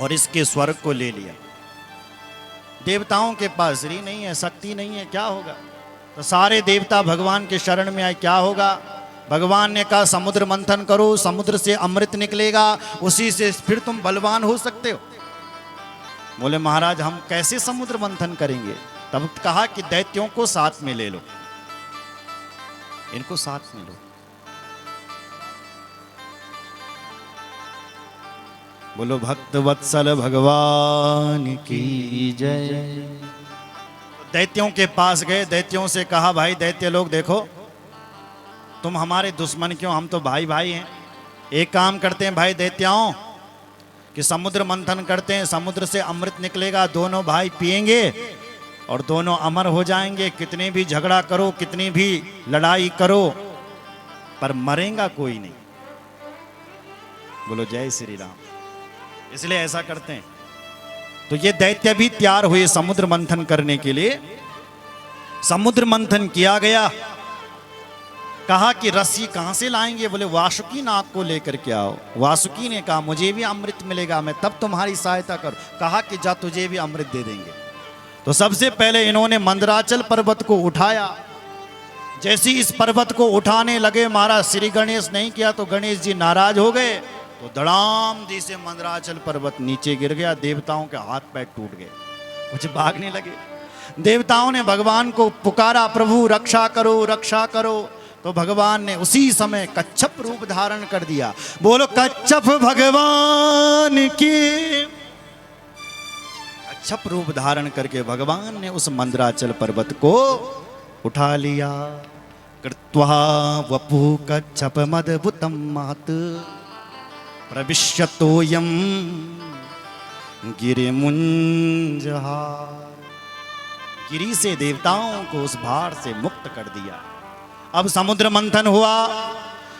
और इसके स्वर्ग को ले लिया। देवताओं के पास श्री नहीं है, शक्ति नहीं है, क्या होगा? तो सारे देवता भगवान के शरण में आए, क्या होगा? भगवान ने कहा समुद्र मंथन करो, समुद्र से अमृत निकलेगा, उसी से फिर तुम बलवान हो सकते हो। बोले महाराज हम कैसे समुद्र मंथन करेंगे? तब कहा कि दैत्यों को साथ में ले लो, इनको साथ में लो। बोलो भक्त वत्सल भगवान की जय। दैत्यों के पास गए, दैत्यों से कहा भाई दैत्य लोग देखो, तुम हमारे दुश्मन क्यों, हम तो भाई भाई हैं। एक काम करते हैं भाई दैत्याओं कि समुद्र मंथन करते हैं, समुद्र से अमृत निकलेगा, दोनों भाई पिएंगे और दोनों अमर हो जाएंगे। कितने भी झगड़ा करो, कितनी भी लड़ाई करो, पर मरेगा कोई नहीं। बोलो जय श्री राम। इसलिए ऐसा करते हैं। तो ये दैत्य भी तैयार हुए समुद्र मंथन करने के लिए। समुद्र मंथन किया गया। कहा कि रस्सी कहां से लाएंगे? बोले वासुकी नाग को लेकर के आओ। वासुकी ने कहा मुझे भी अमृत मिलेगा, मैं तब तुम्हारी सहायता करूं। कहा कि जा तुझे भी अमृत दे देंगे। तो सबसे पहले इन्होंने मंदराचल पर्वत को उठाया। जैसे इस पर्वत को उठाने लगे, महाराज श्री गणेश नहीं किया तो गणेश जी नाराज हो गए। तो धड़ाम दी से मंदराचल पर्वत नीचे गिर गया। देवताओं के हाथ पैर टूट गए, कुछ भागने लगे। देवताओं ने भगवान को पुकारा, प्रभु रक्षा करो, रक्षा करो। तो भगवान ने उसी समय कच्छप रूप धारण कर दिया। बोलो कच्छप भगवान की। कच्छप रूप धारण करके भगवान ने उस मंदराचल पर्वत को उठा लिया। कृत्वा वपु कच्छप मदभुतम महत प्रविश्यतोयम गिरिमुंजहा। गिरि से देवताओं को उस भार से मुक्त कर दिया। अब समुद्र मंथन हुआ।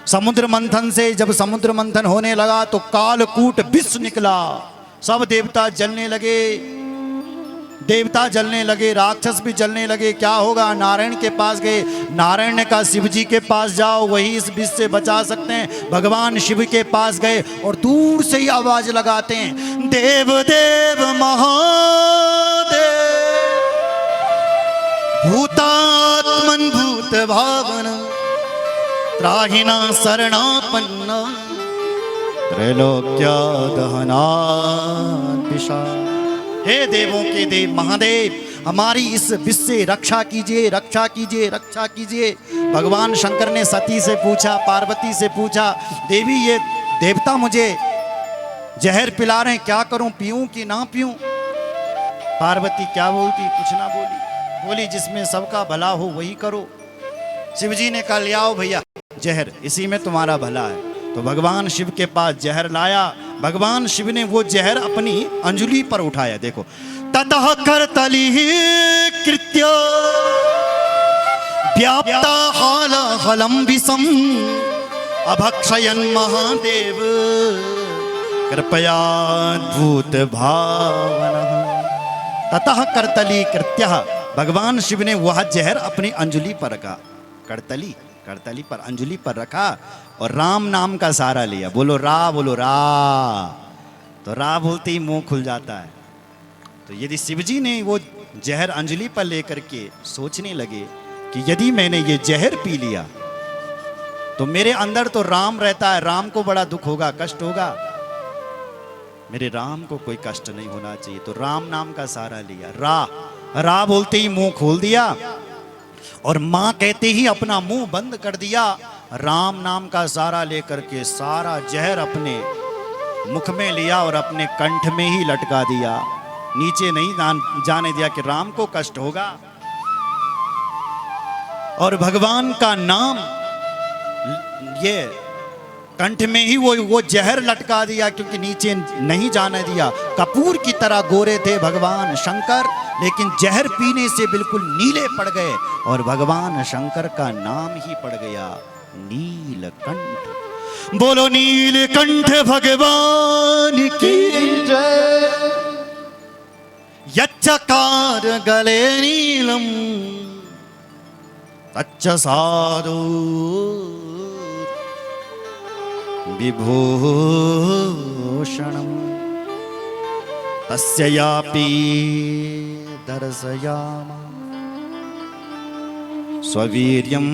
समुद्र मंथन से जब समुद्र मंथन होने लगा तो कालकूट विष निकला। सब देवता जलने लगे, देवता जलने लगे, राक्षस भी जलने लगे। क्या होगा? नारायण के पास गए। नारायण ने कहा शिव जी के पास जाओ, वही इस विष से बचा सकते हैं। भगवान शिव के पास गए और दूर से ही आवाज लगाते हैं, देव देव महादेव भूतात्मन भूत भावन त्राहिना शरणापन्ना त्रैलोक्या दहना विषा। हे देवों के देव महादेव, हमारी इस विष से रक्षा कीजिए, रक्षा कीजिए, रक्षा कीजिए। भगवान शंकर ने सती से पूछा, पार्वती से पूछा, देवी ये देवता मुझे जहर पिला रहे हैं, क्या करूं, पीऊं कि ना पीऊं? पार्वती क्या बोलती? कुछ ना बोली। बोली जिसमें सबका भला हो वही करो। शिवजी ने कहा ले आओ भैया जहर, इसी में तुम्हारा भला है। तो भगवान शिव के पास जहर लाया। भगवान शिव ने वो जहर अपनी अंजुली पर उठाया। देखो, ततः करतली कृत्य व्याप्ता हाल हलम विषम अभक्षयन महादेव कृपयाद्भुत भावना। ततः करतली कृत्य, भगवान शिव ने वह जहर अपनी अंजुली पर रखा। करतली, करतली पर, अंजुली पर रखा और राम नाम का सहारा लिया। बोलो रा, बोलो रा। तो रा बोलते ही मुंह खुल जाता है। तो यदि शिवजी ने वो जहर अंजलि पर लेकर के सोचने लगे कि यदि मैंने ये जहर पी लिया तो मेरे अंदर तो राम रहता है, राम को बड़ा दुख होगा, कष्ट होगा, मेरे राम को कोई कष्ट नहीं होना चाहिए। तो राम नाम का सहारा लिया। रा, रा बोलते ही मुंह खोल दिया और मां कहते ही अपना मुंह बंद कर दिया। राम नाम का सहारा लेकर के सारा जहर अपने मुख में लिया और अपने कंठ में ही लटका दिया, नीचे नहीं जाने दिया कि राम को कष्ट होगा। और भगवान का नाम ये कंठ में ही वो जहर लटका दिया, क्योंकि नीचे नहीं जाने दिया। कपूर की तरह गोरे थे भगवान शंकर, लेकिन जहर पीने से बिल्कुल नीले पड़ गए और भगवान शंकर का नाम ही पड़ गया नीलकंठ। बोलो नीलकंठ भगवान की जय। यच्चकार गले नीलम तच्च साधु विभूषणम। तस्यापि दर्शयामा स्ववीर्यं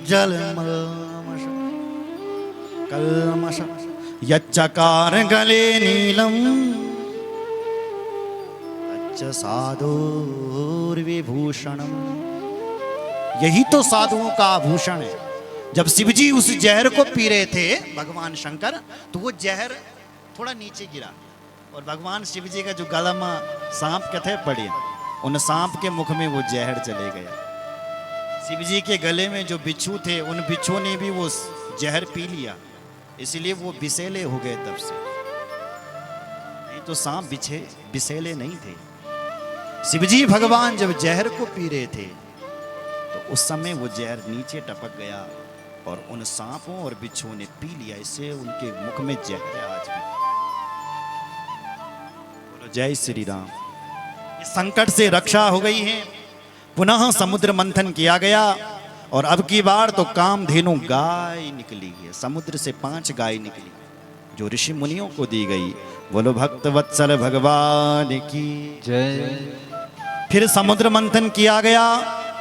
जलमलमश कल्मष यच्चकार गले नीलम तच्च साधुर्विभूषणम। यही तो साधुओं का आभूषण है। जब शिवजी उस जहर को पी रहे थे भगवान शंकर, तो वो जहर थोड़ा नीचे गिरा और भगवान शिवजी का जो गला में सांप कथे पड़े, उन सांप के मुख में वो जहर चले गया। शिवजी के गले में जो बिच्छू थे, उन बिच्छू ने भी वो जहर पी लिया, इसलिए वो बिसेले हो गए तब से। नहीं तो सांप बिसेले नहीं थे। शिवजी भगवान जब जहर को पी रहे थे तो उस समय वो जहर नीचे टपक गया और उन सांपों और बिच्छुओं ने पी लिया, इससे उनके मुख में जहर है आज भी। बोलो जय श्री राम। इस संकट से रक्षा हो गई है। पुनः समुद्र मंथन किया गया और अब की बार तो कामधेनु गाय निकली है। समुद्र से 5 गाय निकली जो ऋषि मुनियों को दी गई। बोलो भक्त वत्सल भगवान की जय। फिर समुद्र मंथन किया गया,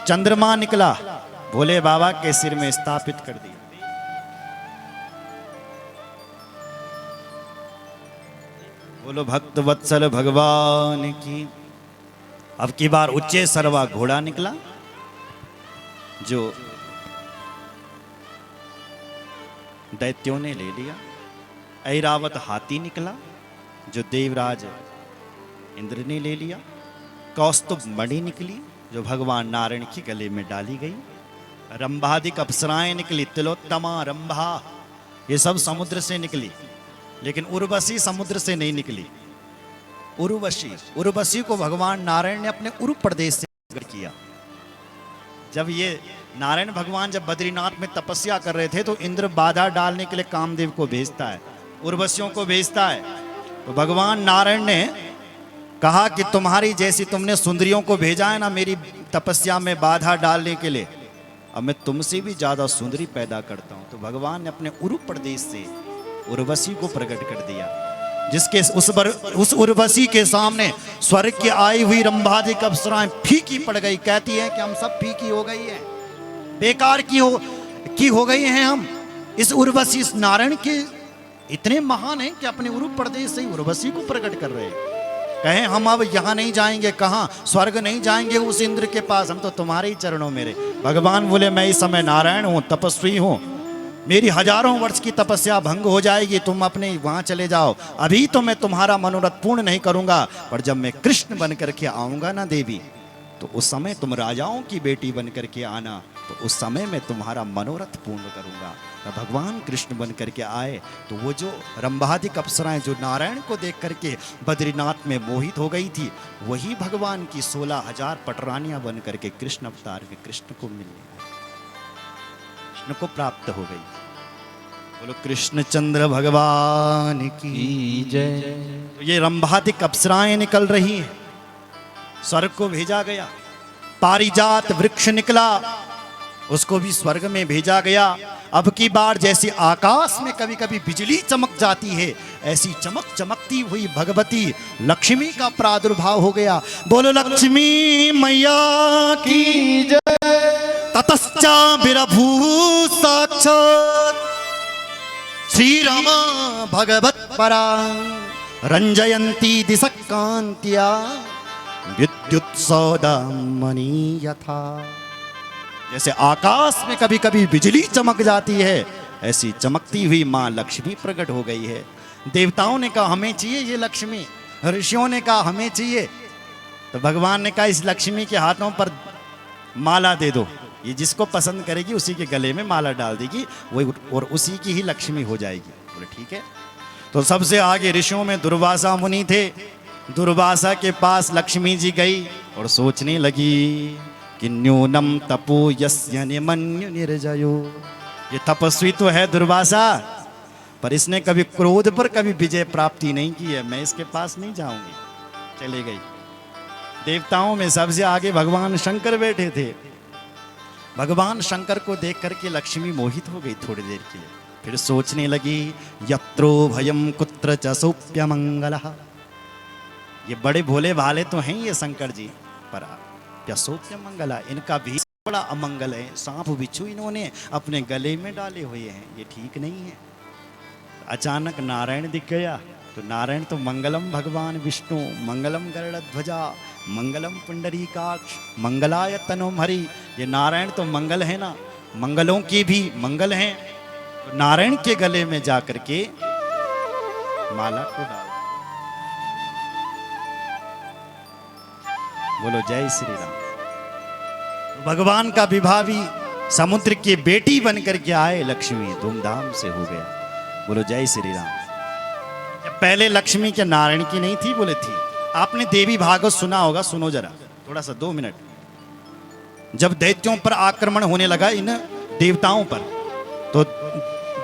चंद्रमा निकला, भोले बाबा के सिर में स्थापित कर दिया। बोलो भक्त वत्सल भगवान की। अब की बार उच्चे सरवा घोड़ा निकला जो दैत्यों ने ले लिया। ऐरावत हाथी निकला जो देवराज इंद्र ने ले लिया। कौस्तुभ मणि निकली जो भगवान नारायण के गले में डाली गई। रंभादिक अप्सराएं निकली, तिलोत्तमा, रंभा, ये सब समुद्र से निकली, लेकिन उर्वशी समुद्र से नहीं निकली। उर्वशी को भगवान नारायण ने अपने उरु प्रदेश से प्रकट किया। जब ये नारायण भगवान जब बद्रीनाथ में तपस्या कर रहे थे तो इंद्र बाधा डालने के लिए कामदेव को भेजता है, उर्वशियों को भेजता है। तो भगवान नारायण ने कहा कि तुम्हारी जैसी तुमने सुंदरियों को भेजा है ना मेरी तपस्या में बाधा डालने के लिए, अब मैं तुमसे भी ज्यादा सुंदरी पैदा करता हूं। तो भगवान ने अपने उरु प्रदेश से उर्वशी को प्रकट कर दिया, जिसके उस उर्वशी के सामने स्वर्ग की आई हुई रंभादिक अप्सराएं फीकी पड़ गई। कहती है कि हम सब फीकी हो गई है, बेकार की हो गई हैं हम। इस उर्वशी इस नारायण के इतने महान हैं कि अपने उरु प्रदेश से उर्वशी को प्रकट कर रहे हैं। कहें हम अब यहाँ नहीं जाएंगे, कहाँ स्वर्ग नहीं जाएंगे उस इंद्र के पास, हम तो तुम्हारे ही चरणों में रहे। भगवान बोले मैं इस समय नारायण हूँ, तपस्वी हूँ, मेरी हजारों वर्ष की तपस्या भंग हो जाएगी, तुम अपने वहां चले जाओ। अभी तो मैं तुम्हारा मनोरथ पूर्ण नहीं करूंगा, पर जब मैं कृष्ण बन करके आऊंगा ना देवी, तो उस समय तुम राजाओं की बेटी बन करके आना, तो उस समय मैं तुम्हारा मनोरथ पूर्ण करूंगा। तो भगवान कृष्ण बन करके आए तो वो जो रंभादिक अप्सराएं जो नारायण को देख करके बद्रीनाथ में मोहित हो गई थी, वही भगवान की 16,000 पटरानियां बन करके कृष्ण अवतार में कृष्ण को मिलने कृष्ण को प्राप्त हो गई। बोलो कृष्णचंद्र भगवान की जय। तो ये रंभादिक अप्सराएं निकल रही हैं, स्वर्ग को भेजा गया। पारिजात वृक्ष निकला, उसको भी स्वर्ग में भेजा गया। अब की बार जैसे आकाश में कभी कभी बिजली चमक जाती है, ऐसी चमकती हुई भगवती लक्ष्मी का प्रादुर्भाव हो गया। बोलो लक्ष्मी मैया की जय। ततश्चा विरभू साक्षात् श्री रामा भगवत परा रंजयंती दिशः कांत्या विद्युत सौदामणि यथा। जैसे आकाश में कभी कभी बिजली चमक जाती है, ऐसी चमकती हुई माँ लक्ष्मी प्रकट हो गई है। देवताओं ने कहा हमें चाहिए ये लक्ष्मी, ऋषियों ने कहा हमें चाहिए। तो भगवान ने कहा इस लक्ष्मी के हाथों पर माला दे दो, ये जिसको पसंद करेगी उसी के गले में माला डाल देगी, वो और उसी की ही लक्ष्मी हो जाएगी। बोले ठीक है। तो सबसे आगे ऋषियों में दुर्वासा मुनि थे। दुर्वासा के पास लक्ष्मी जी गई और सोचने लगी कि न्यूनम तपो यस्य निमन्यु निर्जयो। ये तपस्वी तो है दुर्वासा, पर इसने कभी क्रोध पर कभी विजय प्राप्ति नहीं की है, मैं इसके पास नहीं जाऊंगी। चले गई। देवताओं में सबसे आगे भगवान शंकर बैठे थे। भगवान शंकर को देख करके लक्ष्मी मोहित हो गई थोड़ी देर के लिए, फिर सोचने लगी यत्रो भयम कुत्र च सौप्यमंगलः। ये बड़े भोले भाले तो हैं ये शंकर जी, पर प्यसोत्य मंगला, इनका भी बड़ा अमंगल है। सांप बिच्छू इन्होंने अपने गले में डाले हुए हैं, ये ठीक नहीं है। अचानक नारायण दिख गया, तो नारायण तो मंगलम भगवान विष्णु, मंगलम गरुड़ध्वजा, मंगलम पुंडरीकाक्ष, मंगलाय तनोम हरि। ये नारायण तो मंगल है ना, मंगलों की भी मंगल हैं। तो नारायण के गले में जाकर के माला को डाल। बोलो जय श्री राम। भगवान का विवाह भी समुद्र की बेटी बनकर के आए लक्ष्मी, धूमधाम से हो गया। बोलो जय श्री राम। पहले लक्ष्मी क्या नारायण की नहीं थी? बोले थी। आपने देवी भागवत सुना होगा, सुनो जरा थोड़ा सा 2 मिनट। जब दैत्यों पर आक्रमण होने लगा इन देवताओं पर, तो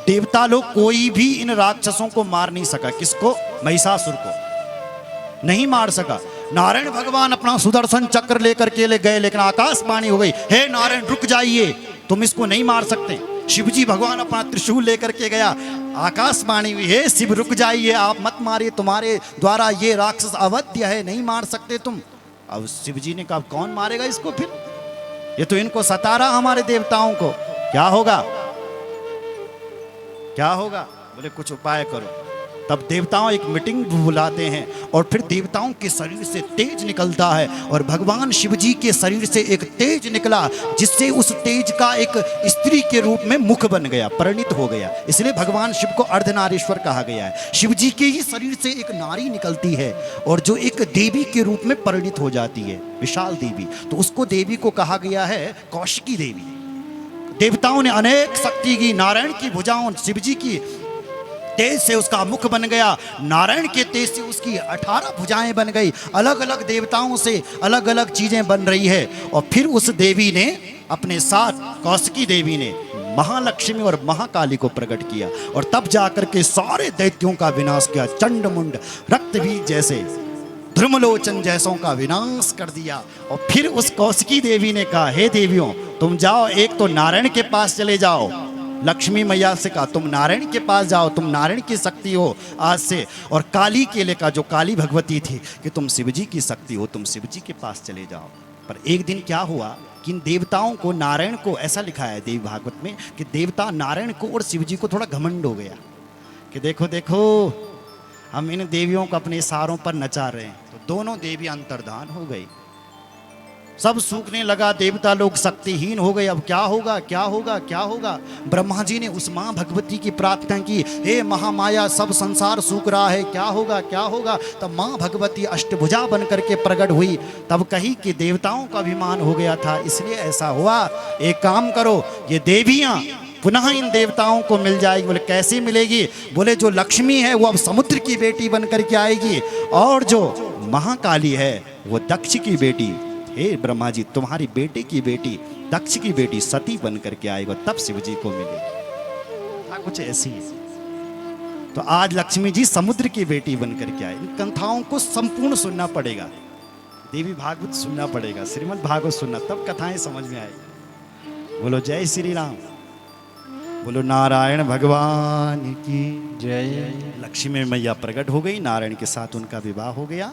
देवता लोग कोई भी इन राक्षसों को मार नहीं सका। किसको? महिषासुर को नहीं मार सका। नारायण भगवान अपना सुदर्शन चक्र लेकर के ले गए, लेकिन आकाशवाणी हो गई, हे नारायण रुक जाइए, तुम इसको नहीं मार सकते। शिवजी भगवान अपना त्रिशूल लेकर के गया, आकाशवाणी हुई, हे शिव रुक जाइए, आप मत मारिए, तुम्हारे द्वारा ये राक्षस अवध्य है, नहीं मार सकते तुम। अब शिवजी ने कहा कौन मारेगा इसको, फिर ये तो इनको सता रहा हमारे देवताओं को, क्या होगा क्या होगा? बोले कुछ उपाय करो। तब देवताओं एक मीटिंग बुलाते हैं, और फिर देवताओं के शरीर से तेज निकलता है, और भगवान शिवजी के शरीर से एक तेज निकला, जिससे उस तेज का एक स्त्री के रूप में मुख बन गया, परिणित हो गया। इसलिए भगवान शिव को अर्धनारीश्वर कहा गया है। शिवजी के ही शरीर से एक नारी निकलती है, और जो एक देवी के रूप में परिणित हो जाती है, विशाल देवी। तो उसको देवी को कहा गया है कौशिकी देवी। देवताओं ने अनेक शक्ति की, नारायण की भुजाओं, शिवजी की तेज से उसका मुख बन गया, नारायण के तेज से उसकी 18 भुजाएं बन गई। अलग अलग देवताओं से अलग अलग चीजें बन रही है। और फिर उस देवी ने अपने साथ, कौशिकी देवी ने महालक्ष्मी और महाकाली को प्रकट किया, और तब जाकर के सारे दैत्यों का विनाश किया। चंडमुंड, रक्तबीज जैसे, ध्रुमलोचन जैसों का विनाश कर दिया। और फिर उस कौशिकी देवी ने कहा, हे देवियों तुम जाओ, एक तो नारायण के पास चले जाओ। लक्ष्मी मैया से कहा तुम नारायण के पास जाओ, तुम नारायण की शक्ति हो आज से। और काली के लिए कहा, जो काली भगवती थी, कि तुम शिवजी की शक्ति हो, तुम शिवजी के पास चले जाओ। पर एक दिन क्या हुआ कि इन देवताओं को, नारायण को, ऐसा लिखा है देवी भागवत में कि देवता नारायण को और शिवजी को थोड़ा घमंड हो गया कि देखो देखो हम इन देवियों को अपने इशारों पर नचा रहे हैं। तो दोनों देवी अंतर्धान हो गई, सब सूखने लगा, देवता लोग शक्तिहीन हो गए। अब क्या होगा क्या होगा क्या होगा? ब्रह्मा जी ने उस माँ भगवती की प्रार्थना की, हे महामाया सब संसार सूख रहा है, क्या होगा क्या होगा? तब माँ भगवती अष्टभुजा बन करके प्रकट हुई। तब कही कि देवताओं का अभिमान हो गया था, इसलिए ऐसा हुआ। एक काम करो, ये देवियाँ पुनः इन देवताओं को मिल जाएगी। बोले कैसे मिलेगी? बोले जो लक्ष्मी है वो अब समुद्र की बेटी बन करके आएगी, और जो महाकाली है वो दक्ष की बेटी, हे ब्रह्मा जी तुम्हारी बेटे की बेटी, दक्ष की बेटी सती बन करके आएगा, तब शिव जी को मिलेगी। कुछ ऐसी है। तो आज लक्ष्मी जी समुद्र की बेटी बन करके आए। इन कथाओं को संपूर्ण सुनना पड़ेगा, देवी भागवत सुनना पड़ेगा, श्रीमद् भागवत सुनना, तब कथाएं समझ में आएगी। बोलो जय श्री राम, बोलो नारायण भगवान की जय। लक्ष्मी मैया प्रकट हो गई, नारायण के साथ उनका विवाह हो गया।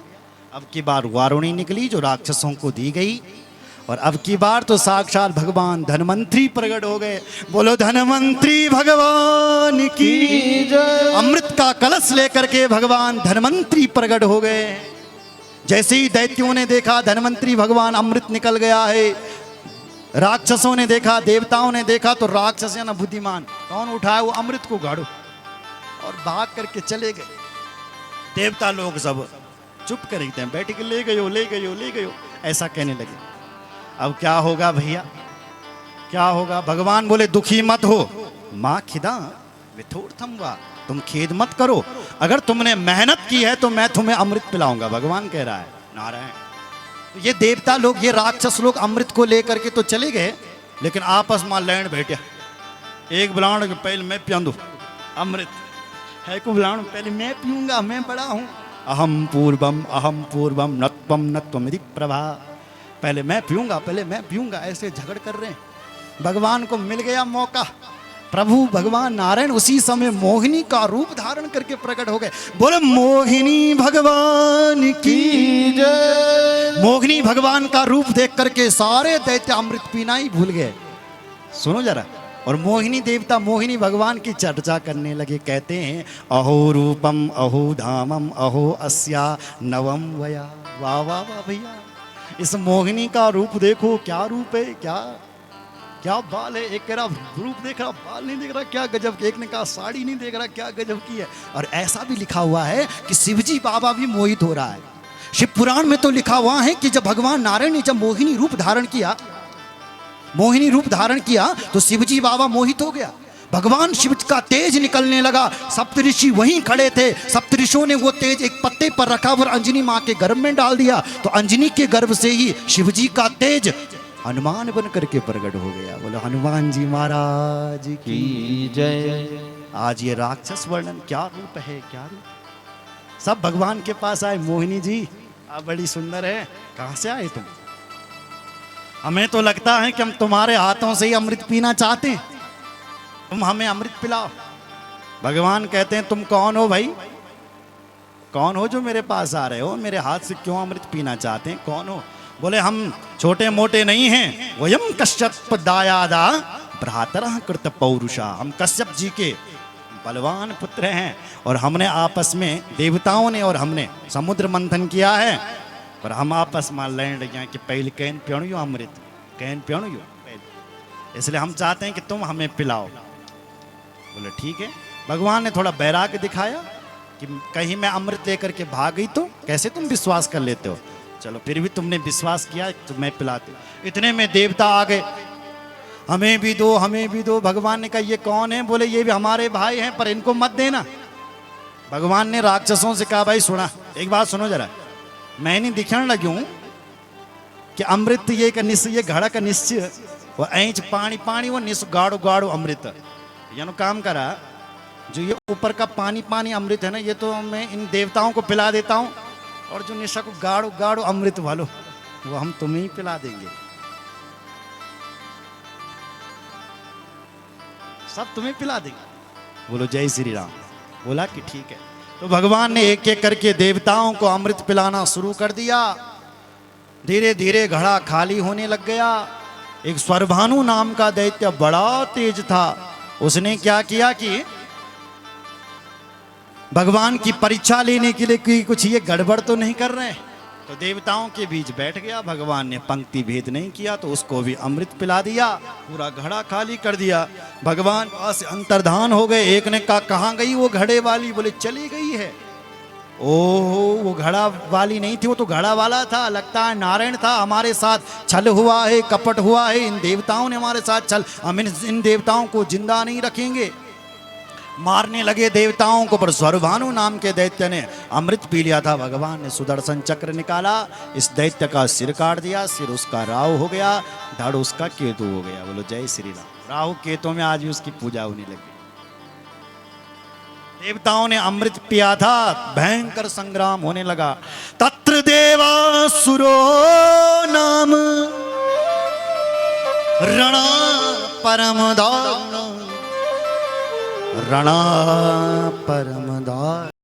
अब की बार वारुणी निकली जो राक्षसों को दी गई, और अब की बार तो साक्षात भगवान धनवंतरी प्रकट हो गए। बोलो धनवंतरी भगवान की जय। अमृत का कलश लेकर के भगवान धनवंतरी प्रकट हो गए। जैसे ही दैत्यों ने देखा धनवंतरी भगवान, अमृत निकल गया है। राक्षसों ने देखा, देवताओं ने देखा, तो राक्षस है ना बुद्धिमान, कौन उठाया वो अमृत को गाड़ो, और भाग करके चले गए। देवता लोग सब चुप कर हैं, बैठ के ले गयो ले गयो ले गयो, ऐसा कहने लगे। अब क्या होगा भैया, क्या होगा? भगवान बोले दुखी मत हो, माँ खिदा विथोर्थम वा, तुम खेद मत करो, अगर तुमने मेहनत की है तो मैं तुम्हें अमृत पिलाऊंगा, भगवान कह रहा है नारायण। तो ये देवता लोग, ये राक्षस लोग अमृत को लेकर के तो चले गए, लेकिन आपस में लैंड बैठा। एक बुलाण पहले मैं पिया दू अमृत है को बुलाण, पहले मैं पीऊंगा, मैं बड़ा हूं। अहम पूर्वम नत्वम नत्वमिति प्रभा, पहले मैं पीऊंगा, पहले मैं पीऊंगा, ऐसे झगड़ कर रहे हैं। भगवान को मिल गया मौका, प्रभु भगवान नारायण उसी समय मोहिनी का रूप धारण करके प्रकट हो गए। बोले मोहिनी भगवान की जय। मोहिनी भगवान का रूप देख करके सारे दैत्य अमृत पीना ही भूल गए। सुनो जरा। और मोहिनी देवता मोहिनी भगवान की चर्चा करने लगे, कहते हैं अहो रूपम अहो धामम अहो अस्या नवम वया। वाह वाह वाह भैया, इस मोहिनी का रूप देखो, क्या रूप है, क्या क्या बाल है। एक कह रहा रूप देख रहा, बाल नहीं देख रहा, क्या गजब की। एक ने कहा साड़ी नहीं देख रहा, क्या गजब की है। और ऐसा भी लिखा हुआ है कि शिवजी बाबा भी मोहित हो रहा है। शिव पुराण में तो लिखा हुआ है कि जब भगवान नारायण ने जब मोहिनी रूप धारण किया, मोहिनी रूप धारण किया तो शिवजी बाबा मोहित हो गया। भगवान शिव का तेज निकलने लगा। सप्तऋषि वहीं खड़े थे। सप्तऋषियों ने वो तेज एक पत्ते पर रखा और अंजनी माँ के गर्भ में डाल दिया। तो अंजनी के गर्भ से ही शिवजी का तेज हनुमान बन करके प्रकट हो गया। बोलो हनुमान जी महाराज की जय। आज ये राक्षस वर्णन क्या रूप है, क्या रूप। सब भगवान के पास आए, मोहिनी जी आप बड़ी सुंदर है, कहां से आए तुम। हमें तो लगता है कि हम तुम्हारे हाथों से ही अमृत पीना चाहते हैं, तुम हमें अमृत पिलाओ। भगवान कहते हैं तुम कौन हो भाई, कौन हो जो मेरे पास आ रहे हो, मेरे हाथ से क्यों अमृत पीना चाहते हैं, कौन हो। बोले हम छोटे मोटे नहीं हैं, वयम कश्यप दायादा भ्रातरः कृत पौरुषा। हम कश्यप जी के बलवान पुत्र हैं और हमने आपस में, देवताओं ने और हमने समुद्र मंथन किया है और हम आपस में लड़ गए कि पहले कैन पियो अमृत, कैन पियो, इसलिए हम चाहते हैं कि तुम हमें पिलाओ। बोले ठीक है। भगवान ने थोड़ा बैराग दिखाया कि कहीं मैं अमृत लेकर के भाग गई तो कैसे तुम विश्वास कर लेते हो। चलो फिर भी तुमने विश्वास किया तो मैं पिलाती। इतने में देवता आ गए, हमें भी दो, हमें भी दो। भगवान ने कहा ये कौन है। बोले ये भी हमारे भाई हैं पर इनको मत देना। भगवान ने राक्षसों से कहा भाई सुना, एक बात सुनो जरा, मैं नहीं दिखने लगी हूं कि अमृत ये का निश्चय, ये घड़ा का निश्चय, वो ऐंच पानी पानी, वो निश गाढ़ो गाढ़ो अमृत। यानी काम करा, जो ये ऊपर का पानी पानी अमृत है ना, ये तो मैं इन देवताओं को पिला देता हूं, और जो निशा को गाढ़ो गाढ़ो अमृत वालो वो हम तुम्हें ही पिला देंगे, सब तुम्हें पिला देंगे। बोलो जय श्री राम। बोला कि ठीक है। तो भगवान ने एक एक करके देवताओं को अमृत पिलाना शुरू कर दिया। धीरे धीरे घड़ा खाली होने लग गया। एक स्वरभानु नाम का दैत्य बड़ा तेज था, उसने क्या किया कि भगवान की परीक्षा लेने के लिए कि कुछ ये गड़बड़ तो नहीं कर रहे, तो देवताओं के बीच बैठ गया। भगवान ने पंक्ति भेद नहीं किया तो उसको भी अमृत पिला दिया, पूरा घड़ा खाली कर दिया। भगवान वहां से अंतर्धान हो गए। एक ने कहा कहाँ गई वो घड़े वाली। बोले चली गई है। ओहो, वो घड़ा वाली नहीं थी, वो तो घड़ा वाला था। लगता है नारायण था, हमारे साथ छल हुआ है, कपट हुआ है, इन देवताओं ने हमारे साथ छल, हम इन देवताओं को जिंदा नहीं रखेंगे। मारने लगे देवताओं को, पर स्वरभानु नाम के दैत्य ने अमृत पी लिया था। भगवान ने सुदर्शन चक्र निकाला, इस दैत्य का सिर काट दिया, सिर उसका राहु हो गया, धड़ उसका केतु हो गया। बोलो जय श्री राम। राहु केतु में आज भी उसकी पूजा होने लगी। देवताओं ने अमृत पिया था, भयंकर संग्राम होने लगा। तत्र देवासुरो नाम रणा परम दारुण, रणा परम दारुण।